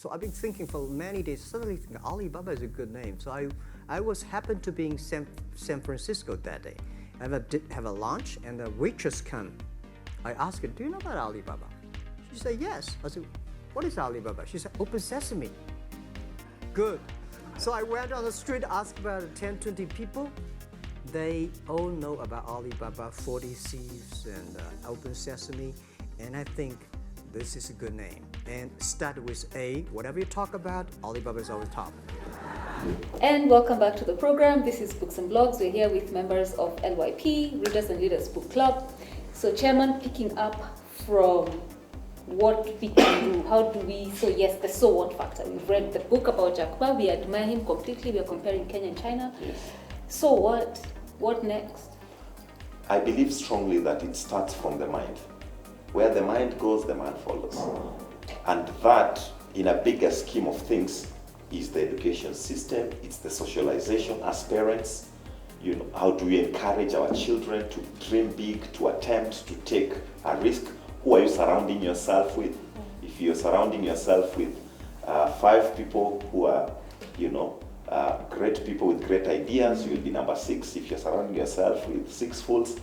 So I've been thinking for many days, suddenly thinking Alibaba is a good name. So I was happened to be in San Francisco that day. I have a lunch, and the waitress come. I asked her, do you know about Alibaba? She said, yes. I said, what is Alibaba? She said, Open Sesame. Good. So I went on the street, asked about 10, 20 people. They all know about Alibaba, 40 Thieves, and Open Sesame. And I think this is a good name. And start with A. Whatever you talk about, Alibaba is always top. And welcome back to the program. This is Books and Blogs. We're here with members of LYP, Readers and Leaders Book Club. So Chairman, picking up from what we can do, how do we, so yes, the so what factor. We've read the book about Jack Ma, we admire him completely, we are comparing Kenya and China. Yes. So what next? I believe strongly that it starts from the mind. Where the mind goes, the man follows. And that, in a bigger scheme of things, is the education system, it's the socialization as parents. You know, how do we encourage our children to dream big, to attempt to take a risk? Who are you surrounding yourself with? If you're surrounding yourself with 5 people who are, great people with great ideas, you'll be number 6. If you're surrounding yourself with 6 fools,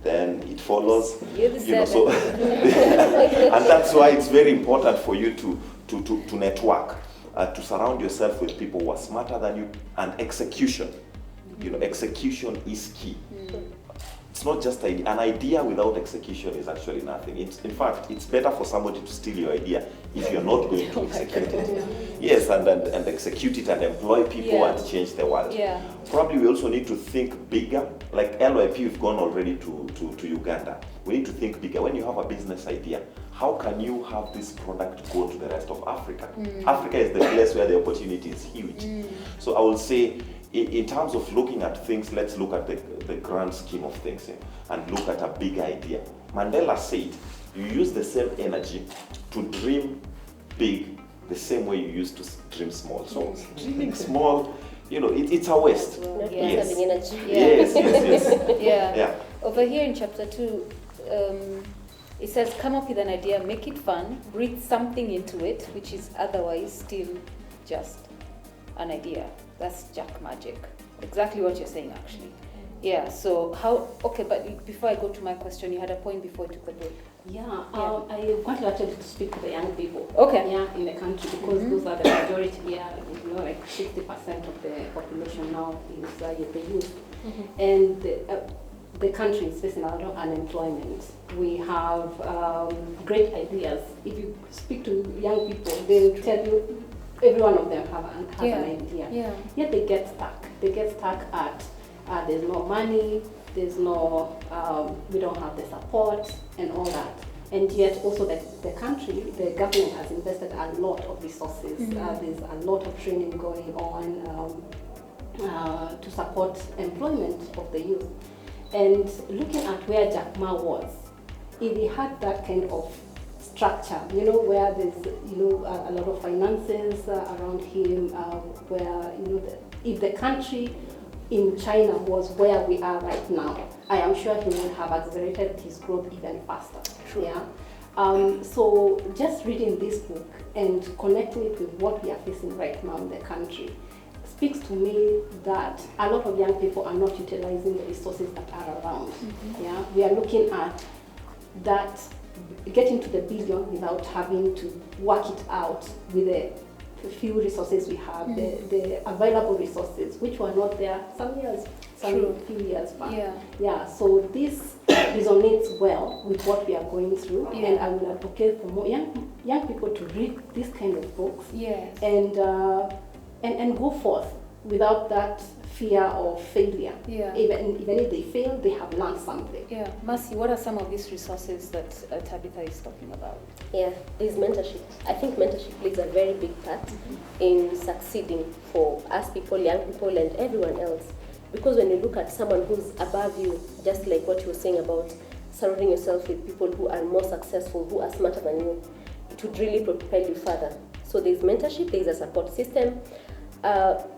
then it follows. You're the 7. So and that's why it's very important for you to network, to surround yourself with people who are smarter than you, and execution. Execution is key. It's not just an idea without execution is actually nothing. In fact, it's better for somebody to steal your idea if you're not going to execute it. Yes, and execute it and employ people and change the world. Yeah. Probably we also need to think bigger. Like LYP, we've gone already to Uganda. We need to think bigger. When you have a business idea, how can you have this product go to the rest of Africa? Africa is the place where the opportunity is huge. So I will say, in terms of looking at things, let's look at the grand scheme of things and look at a big idea. Mandela said, you use the same energy to dream big the same way you used to dream small. So dreaming small, it's a waste. Yes. Having energy. Yes. Yeah. Over here in chapter 2, it says, come up with an idea, make it fun, breathe something into it, which is otherwise still just an idea. That's Jack Magic. Exactly what you're saying, actually. Yeah, so but before I go to my question, you had a point before you took the break. I wanted actually to speak to the young people. Okay. Yeah, in the country, because those are the majority. Yeah, like 60% of the population now is the youth, and the country is facing a lot of unemployment. We have great ideas. If you speak to young people, they'll tell you every one of them has an idea. Yeah. Yet they get stuck. They get stuck at there's no money, there's no, we don't have the support and all that. And yet also the country, the government has invested a lot of resources. There's a lot of training going on to support employment of the youth. And looking at where Jack Ma was, if he had that kind of structure, where there's, a lot of finances around him, where, if the country in China was where we are right now, I am sure he would have accelerated his growth even faster. True. Yeah. So just reading this book and connecting it with what we are facing right now in the country speaks to me that a lot of young people are not utilizing the resources that are around. Yeah. We are looking at that getting to the billion without having to work it out with the few resources we have, the available resources, which were not there few years back. Yeah. So this resonates well with what we are going through, and I will advocate for more young people to read this kind of books. Yes. And go forth without that fear of failure. Yeah. Even if they fail, they have learned something. Yeah. Mercy, what are some of these resources that Tabitha is talking about? Yeah, There's mentorship. I think mentorship plays a very big part in succeeding for us people, young people, and everyone else. Because when you look at someone who's above you, just like what you were saying about surrounding yourself with people who are more successful, who are smarter than you, it would really propel you further. So there's mentorship, there's a support system.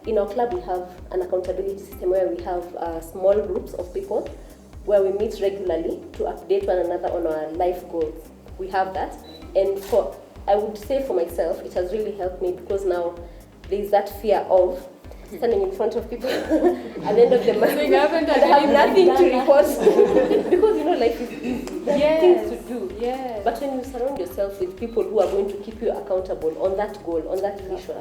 In our club, we have an accountability system where we have small groups of people where we meet regularly to update one another on our life goals. We have that. And for I would say for myself, it has really helped me because now there's that fear of standing in front of people at the end of the month and have nothing to report because life is there are things to do. Yes. But when you surround yourself with people who are going to keep you accountable on that goal, on that vision,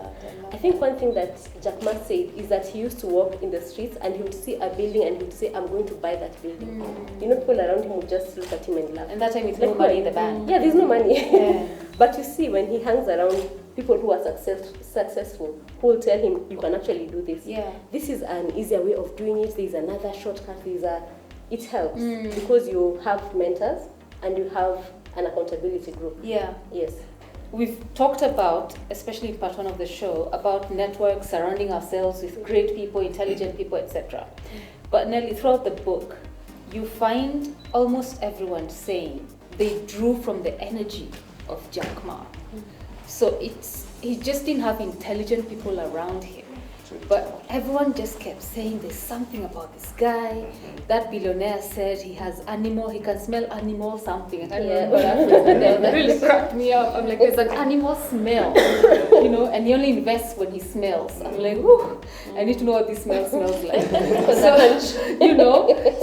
I think one thing that Jack Ma said is that he used to walk in the streets and he would see a building and he would say, I'm going to buy that building. People around him would just look at him and laugh. And that time it's no money in the bank. Yeah, there's no money. Yeah. But you see, when he hangs around people who are successful, who will tell him, you can actually do this. Yeah. This is an easier way of doing it. There's another shortcut. It helps because you have mentors and you have an accountability group. Yeah. Yes. We've talked about, especially in part one of the show, about networks, surrounding ourselves with great people, intelligent people, etc. But Nelly, throughout the book, you find almost everyone saying they drew from the energy of Jack Ma. So he just didn't have intelligent people around him. But everyone just kept saying there's something about this guy. That billionaire said he can smell animal something. I can't remember that really cracked me up. I'm like, there's an animal smell, and he only invests when he smells. I'm like, whew, I need to know what this smell smells like.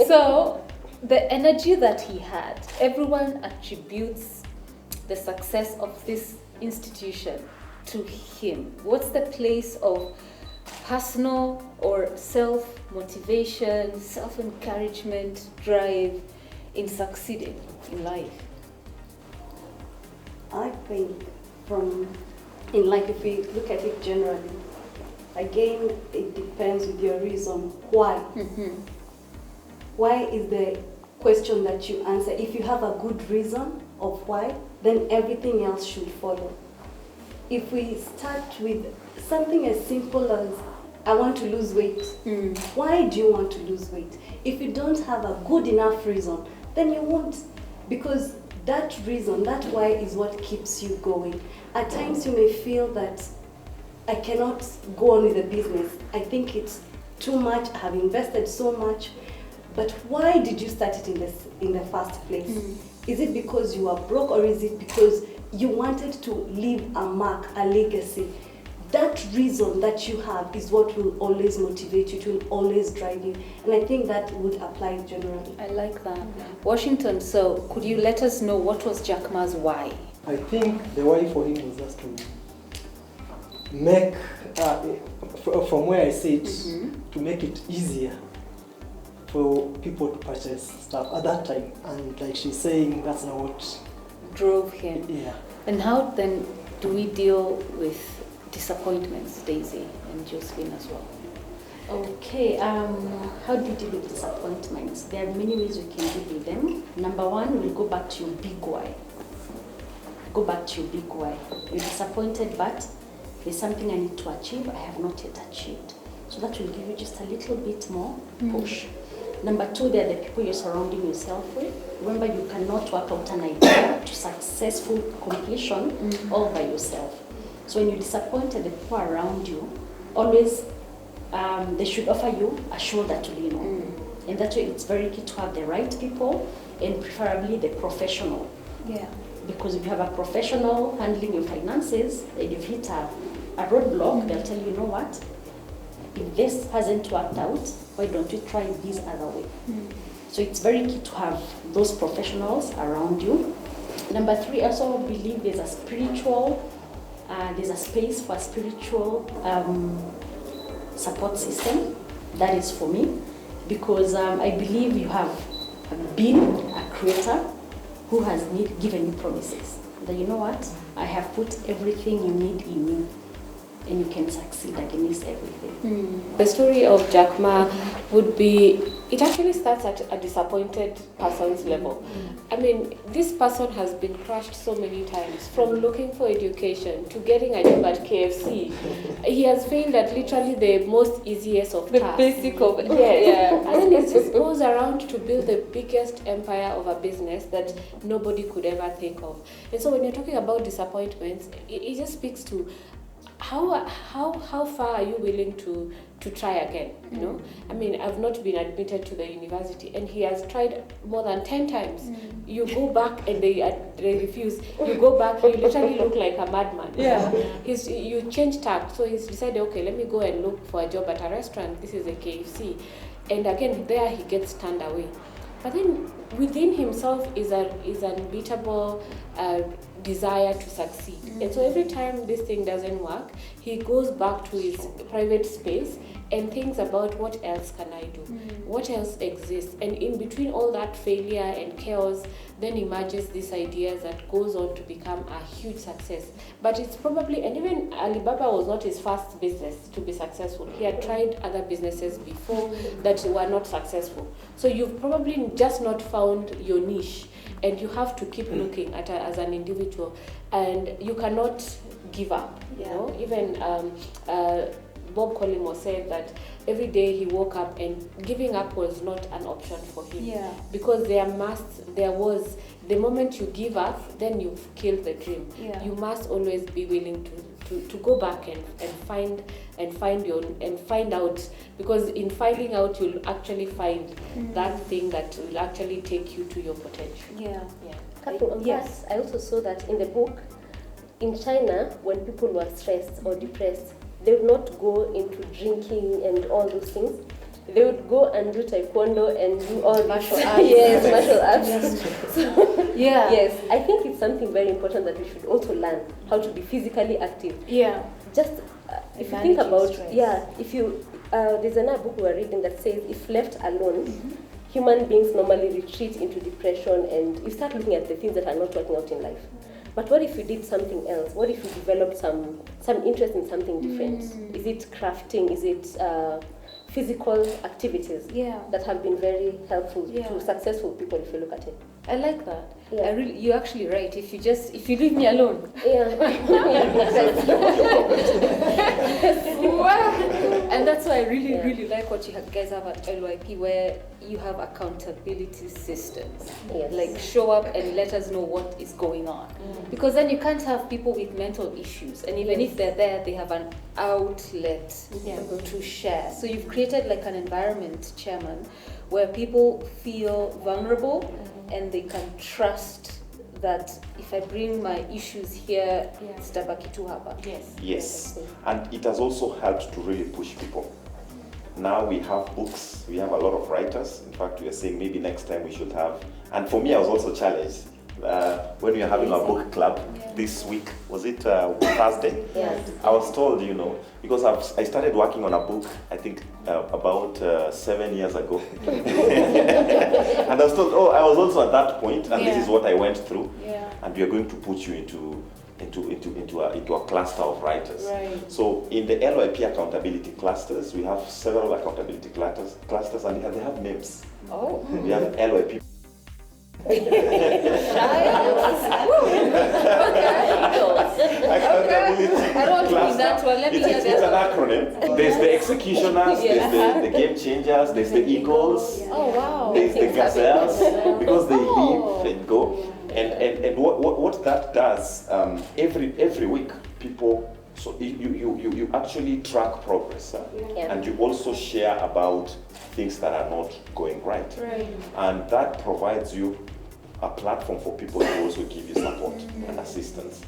So the energy that he had, everyone attributes the success of this institution to him. What's the place of personal or self-motivation, self-encouragement, drive in succeeding in life? I think in life, if we look at it generally, again, it depends with your reason. Why? Why is the question that you answer. If you have a good reason of why, then everything else should follow. If we start with something as simple as, I want to lose weight. Why do you want to lose weight? If you don't have a good enough reason, then you won't. Because that reason, that why is what keeps you going. At times you may feel that I cannot go on with the business. I think it's too much, I have invested so much. But why did you start it in the first place? Is it because you are broke, or is it because you wanted to leave a mark, a legacy? That reason that you have is what will always motivate you, it will always drive you. And I think that would apply generally. I like that. Washington, so could you let us know what was Jack Ma's why? I think the why for him was just to make, from where I sit, to make it easier for people to purchase stuff at that time. And like she's saying, that's not what drove him. Yeah. And how then do we deal with disappointments, Daisy and Josephine as well? Okay, how do you deal with disappointments? There are many ways we can deal with them. Number one, we'll go back to your big why. Go back to your big why. You're disappointed, but there's something I need to achieve, I have not yet achieved. So that will give you just a little bit more push. Number two, there are the people you're surrounding yourself with. Remember, you cannot work out an idea to successful completion all by yourself. So when you're disappointed, the people around you, always they should offer you a shoulder to lean on. And that way it's very key to have the right people, and preferably the professional. Yeah. Because if you have a professional handling your finances, and you've hit a roadblock, they'll tell you, you know what, if this hasn't worked out, why don't you try this other way? So it's very key to have those professionals around you. Number three, I also believe there's a spiritual, there's a space for a spiritual support system. That is for me, because I believe you have been a creator who has given you promises. That you know what, I have put everything you need in you, and you can succeed against everything. The story of Jack Ma would be, it actually starts at a disappointed person's level. I mean, this person has been crushed so many times, from looking for education to getting a job at KFC. He has failed at literally the most easiest of tasks. The basic of it. Yeah. And then he just goes around to build the biggest empire of a business that nobody could ever think of. And so when you're talking about disappointments, it just speaks to how far are you willing to try again? You know, I mean, I've not been admitted to the university, and he has tried more than 10 times. You go back and they refuse. You go back, you literally look like a madman. Yeah. You change tack, so he's decided, okay, let me go and look for a job at a restaurant. This is a KFC, and again there he gets turned away. But then within himself is an unbeatable desire to succeed. And so every time this thing doesn't work, he goes back to his private space and thinks about what else can I do? What else exists? And in between all that failure and chaos, then emerges this idea that goes on to become a huge success. But it's probably, and even Alibaba was not his first business to be successful. He had tried other businesses before that were not successful. So you've probably just not found your niche, and you have to keep looking at as an individual, and you cannot give up. You know, even Bob Collymore said that every day he woke up and giving up was not an option for him. Yeah. Because there was the moment you give up, then you've killed the dream. Yeah. You must always be willing to go back and find out, because in finding out you'll actually find that thing that will actually take you to your potential. Yeah. Catherine, on Yes. that, I also saw that in the book, in China, when people were stressed or depressed, they would not go into drinking and all those things. They would go and do taekwondo and do all Martial this. arts. Yes, martial arts. So, Yeah. yes, I think it's something very important that we should also learn how to be physically active. Yeah. Just if you think Managing about, stress. if you, there's another book we are reading that says if left alone, human beings normally retreat into depression, and you start looking at the things that are not working out in life. But what if you did something else? What if you developed some interest in something different? Is it crafting? Is it physical activities that have been very helpful to successful people if you look at it? I like that. Yeah. You're actually right. If you leave me alone. Yeah. And that's why I really like what you guys have at LYP, where you have accountability systems. Yes. Like show up and let us know what is going on. Because then you can't have people with mental issues, and even if they're there, they have an outlet to share. So you've created like an environment, Chairman, where people feel vulnerable and they can trust that if I bring my issues here, sitabaki tu hapa. Yes, and it has also helped to really push people. Now we have books, we have a lot of writers. In fact, we are saying maybe next time we should have, and for me I was also challenged when we were having a book club this week, was it Thursday? Yes. I was told, because I started working on a book, I think about 7 years ago. And I was told, I was also at that point, and this is what I went through. And we are going to put you into a cluster of writers. Right. So in the LYP accountability clusters, we have several accountability clusters, and they have names. Oh. We have LYP. I don't want to be that one. Let me hear It's that. an acronym. There's the executioners, there's the game changers, there's the eagles, Oh wow. there's the gazelles, because they leave and go. And what that does, every week, people, so you actually track progress, and you also share about things that are not going right. And that provides you a platform for people to also give you support and assistance.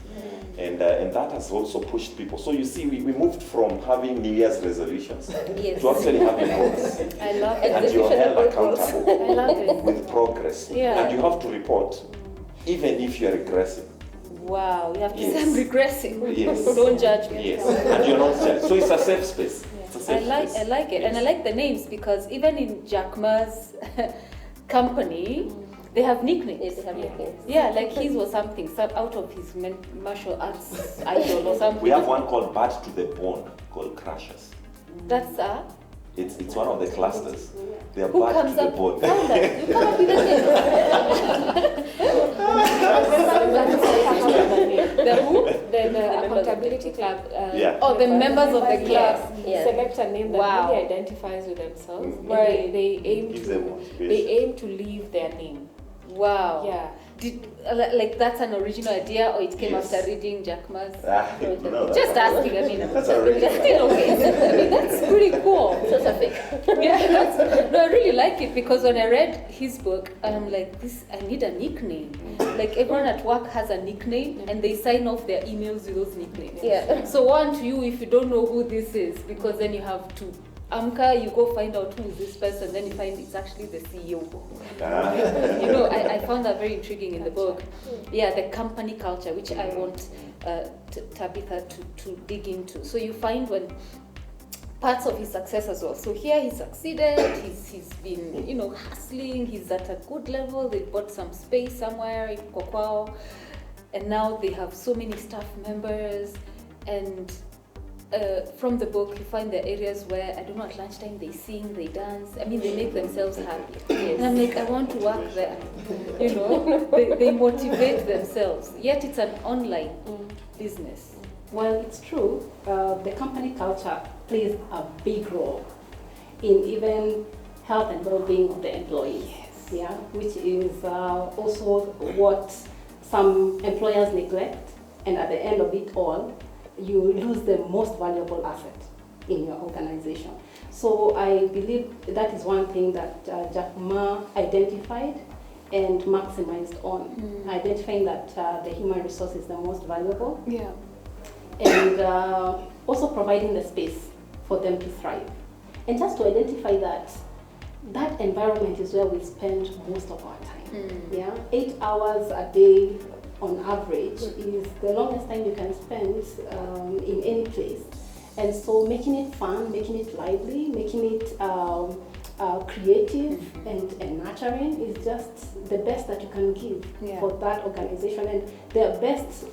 And that has also pushed people. So you see, we moved from having New Year's resolutions to actually having goals. I love it. And you're held accountable I love it. with progress. Yeah. And you have to report, even if you're regressing. Wow, you have to Yes. say I'm regressing. Yes. Don't judge me. Yes, and you're not judged. So it's a safe space. It's a I safe like space. it, and I like the names, because even in Jack Ma's company, they have nicknames. Yes, they have nicknames. Yeah, like his was something out of his martial arts idol or something. We have one called Bad to the Bone, called Crushers. That's It's one of the clusters. They are who bad comes to the up. bone. Founder, you come up with a name. The who? The accountability club. Yeah. Oh, the members of the club. Yeah. Select a name that Wow. really identifies with themselves. Mhm. And Right. they aim Give to them motivation. they aim to leave their name. Wow. Yeah. like that's an original idea, or it came Yes. after reading Jack Ma's? No, Just asking. I mean, That's original. that's still okay. I mean, that's pretty cool. So it's a fake. Yeah, no, I really like it because when I read his book, I'm like, I need a nickname. Like everyone at work has a nickname, and they sign off their emails with those nicknames. Yeah. So one to you if you don't know who this is, because then you have to. Amka, you go find out who is this person, then you find it's actually the CEO. You know, I found that very intriguing in the book. Yeah, the company culture, which I want Tabitha to dig into. So you find when parts of his success as well. So here he succeeded, he's been, you know, hustling, he's at a good level, they bought some space somewhere in Kokwao, and now they have so many staff members, and from the book, you find the areas where, I don't know, at lunchtime they sing, they dance. I mean, they make themselves happy. Yes. And I'm like, I want to work there. You know, they motivate themselves. Yet it's an online business. Well, it's true. The company culture plays a big role in even health and well-being of the employees. Yes. Yeah, which is also what some employers neglect, and at the end of it all, you lose the most valuable asset in your organization. So I believe that is one thing that Jack Ma identified and maximized on, identifying that the human resource is the most valuable, Yeah. and also providing the space for them to thrive. And just to identify that environment is where we spend most of our time. Yeah, 8 hours a day on average is the longest time you can spend in any place. And so making it fun, making it lively, making it creative and nurturing is just the best that you can give for that organization. And the best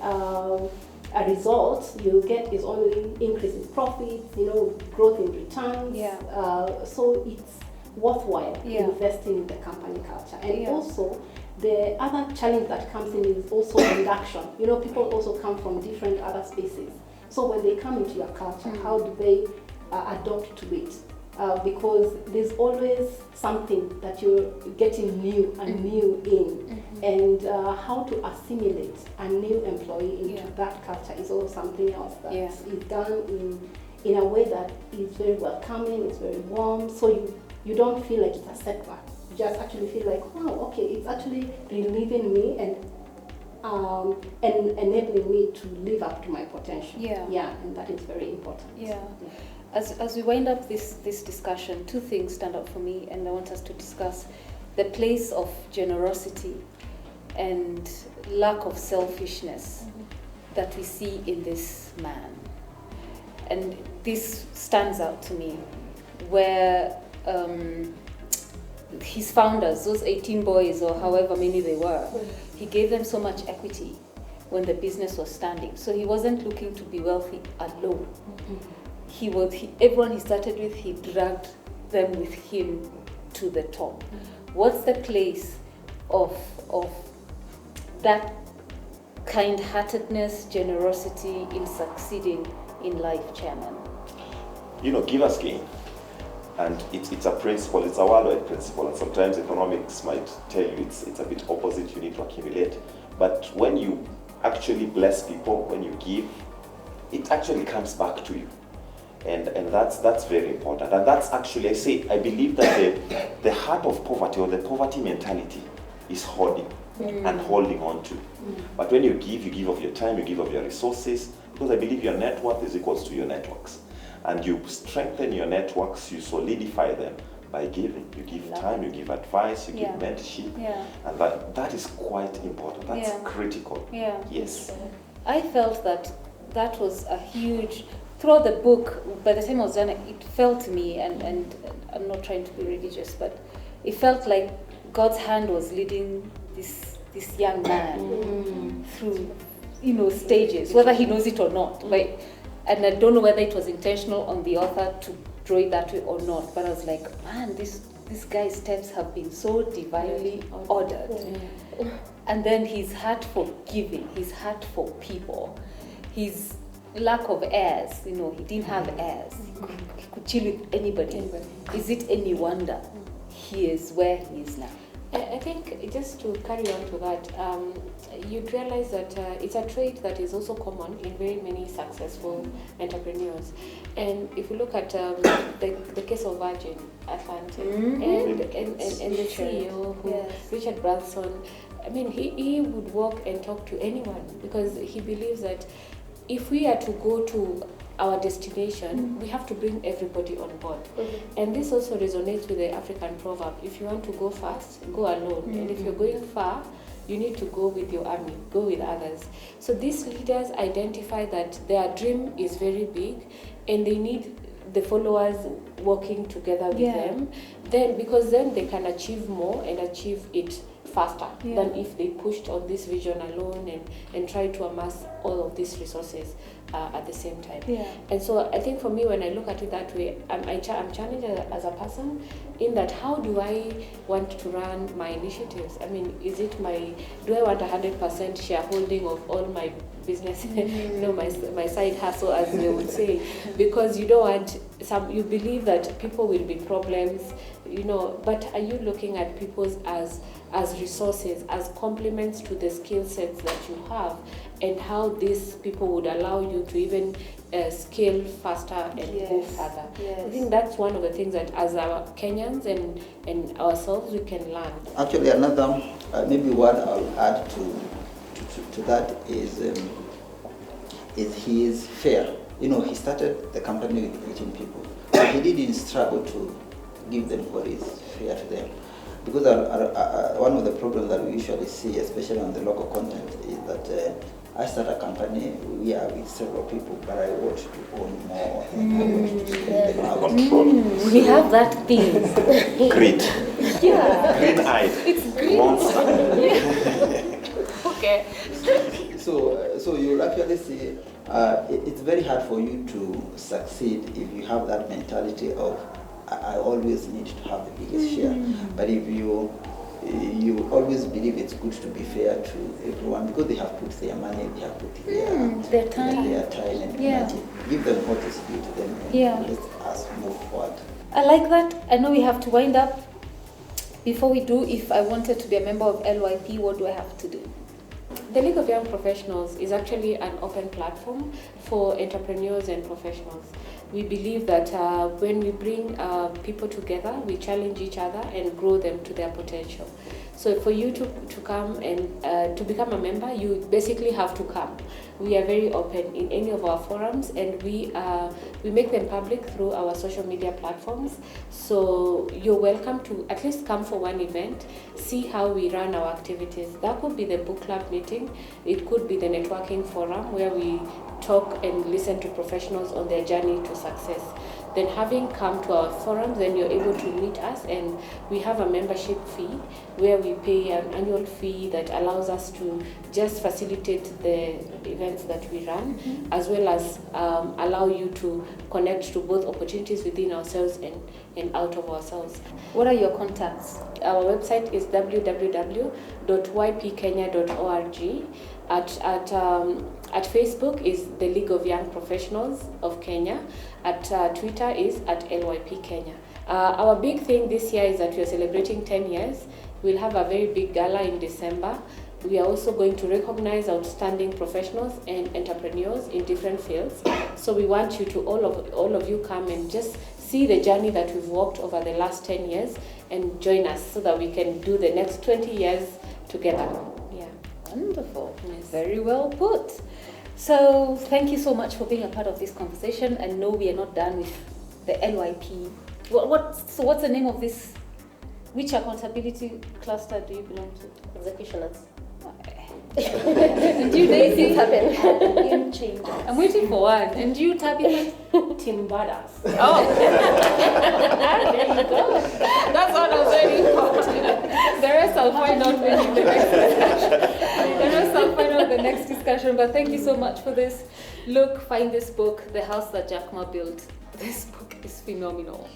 result you'll get is only increase in profits, you know, growth in returns. So it's worthwhile investing in the company culture. And also, the other challenge that comes in is also induction. You know, people also come from different other spaces. So when they come into your culture, how do they adopt to it? Because there's always something that you're getting new and new in. And how to assimilate a new employee into that culture is also something else that is done in a way that is very welcoming, it's very warm, so you don't feel like it's a setback. You just actually feel like, wow, okay, it's actually relieving me and enabling me to live up to my potential. And that is very important. As we wind up this discussion, two things stand out for me, and I want us to discuss the place of generosity and lack of selfishness that we see in this man. And this stands out to me, where his founders, those 18 boys or however many they were, he gave them so much equity when the business was standing. So he wasn't looking to be wealthy alone. Everyone he started with, he dragged them with him to the top. What's the place of that kind-heartedness, generosity in succeeding in life, Chairman? You know, give us gain. And it's a principle, it's a worldwide principle, and sometimes economics might tell you it's a bit opposite, you need to accumulate. But when you actually bless people, when you give, it actually comes back to you. And that's very important. And that's actually, I believe that the heart of poverty, or the poverty mentality, is hoarding and holding on to. But when you give of your time, you give of your resources, because I believe your net worth is equals to your networks. And you strengthen your networks, you solidify them by giving. You give time, you give advice, you give mentorship. And that is quite important. That's critical. Yes. I felt that was a huge, throughout the book, by the time I was done, it felt to me, and I'm not trying to be religious, but it felt like God's hand was leading this young man through, stages, whether he knows it or not. And I don't know whether it was intentional on the author to draw it that way or not, but I was like, man, this guy's steps have been so divinely ordered. And then his heart for giving, his heart for people, his lack of heirs, he didn't have heirs. He could chill with anybody. Is it any wonder he is where he is now? I think just to carry on to that, you'd realize that it's a trait that is also common in very many successful entrepreneurs. And if you look at the case of Virgin Atlantic and the CEO, Richard Branson, I mean, he would walk and talk to anyone because he believes that if we are to go to our destination, we have to bring everybody on board. And this also resonates with the African proverb: if you want to go fast, go alone. And if you're going far, you need to go with your army, go with others. So these leaders identify that their dream is very big and they need the followers working together with them, then because then they can achieve more and achieve it faster than if they pushed on this vision alone and try to amass all of these resources at the same time. And so I think for me, when I look at it that way, I'm challenged as a person in that how do I want to run my initiatives? I mean, do I want 100% shareholding of all my business, my side hustle, as they would say, because you don't want you believe that people will be problems, but are you looking at people as resources, as complements to the skill sets that you have, and how these people would allow you to even scale faster and go further? I think that's one of the things that as our Kenyans and ourselves we can learn. Actually, another maybe what I'll add to that is he is fair. He started the company with 18 people, but he didn't struggle to give them what is fair to them. Because one of the problems that we usually see, especially on the local content, is that I start a company, we are with several people, but I want to own more and I want to spend them out. Control. We have that thing. Greed. Green-eyed. It's green. Monster. Okay. So you'll actually see it's very hard for you to succeed if you have that mentality of I always need to have the biggest share. But if you always believe it's good to be fair to everyone because they have put their money, they have put their time and energy. Give them what is due to them and let us move forward. I like that. I know we have to wind up. Before we do, if I wanted to be a member of LYP, what do I have to do? The League of Young Professionals is actually an open platform for entrepreneurs and professionals. We believe that when we bring people together, we challenge each other and grow them to their potential. So for you to come and to become a member, you basically have to come. We are very open in any of our forums, and we make them public through our social media platforms. So you're welcome to at least come for one event, see how we run our activities. That could be the book club meeting. It could be the networking forum where we talk and listen to professionals on their journey to success. Then having come to our forums, then you're able to meet us, and we have a membership fee where we pay an annual fee that allows us to just facilitate the events that we run, as well as allow you to connect to both opportunities within ourselves and out of ourselves. What are your contacts? Our website is www.ypkenya.org. At Facebook is the League of Young Professionals of Kenya. At Twitter is at LYP Kenya. Our big thing this year is that we are celebrating 10 years. We'll have a very big gala in December. We are also going to recognize outstanding professionals and entrepreneurs in different fields. So we want you to, all of you, come and just see the journey that we've walked over the last 10 years and join us so that we can do the next 20 years together. Yeah. Wonderful. Yes. Very well put. So thank you so much for being a part of this conversation. And no, we are not done with the LYP. So what's the name of this? Which accountability cluster do you belong to? Executioners. And you, Daisy? Game changer. I'm waiting for one. And you, Tabby? Team Badass. Oh, there you go. That's what I was waiting for. The rest I'll find out when in the next discussion. But thank you so much for this. Look, find this book, The House That Jack Ma Built. This book is phenomenal.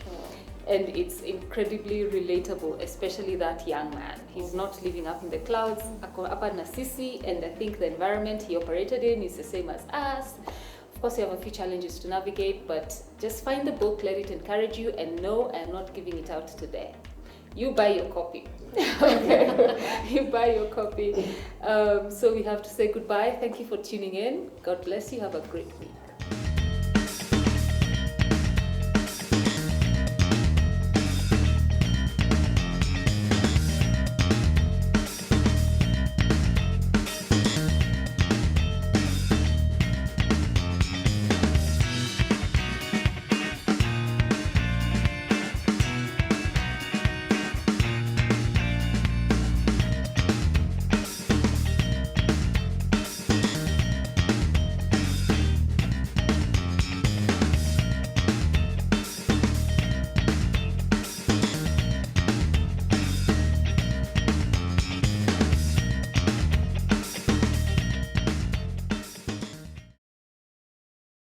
And it's incredibly relatable, especially that young man. He's not living up in the clouds, up at Nasisi, and I think the environment he operated in is the same as us. Of course, you have a few challenges to navigate, but just find the book, let it encourage you, and no, I'm not giving it out today. You buy your copy. Okay, you buy your copy. So we have to say goodbye. Thank you for tuning in. God bless you. Have a great week.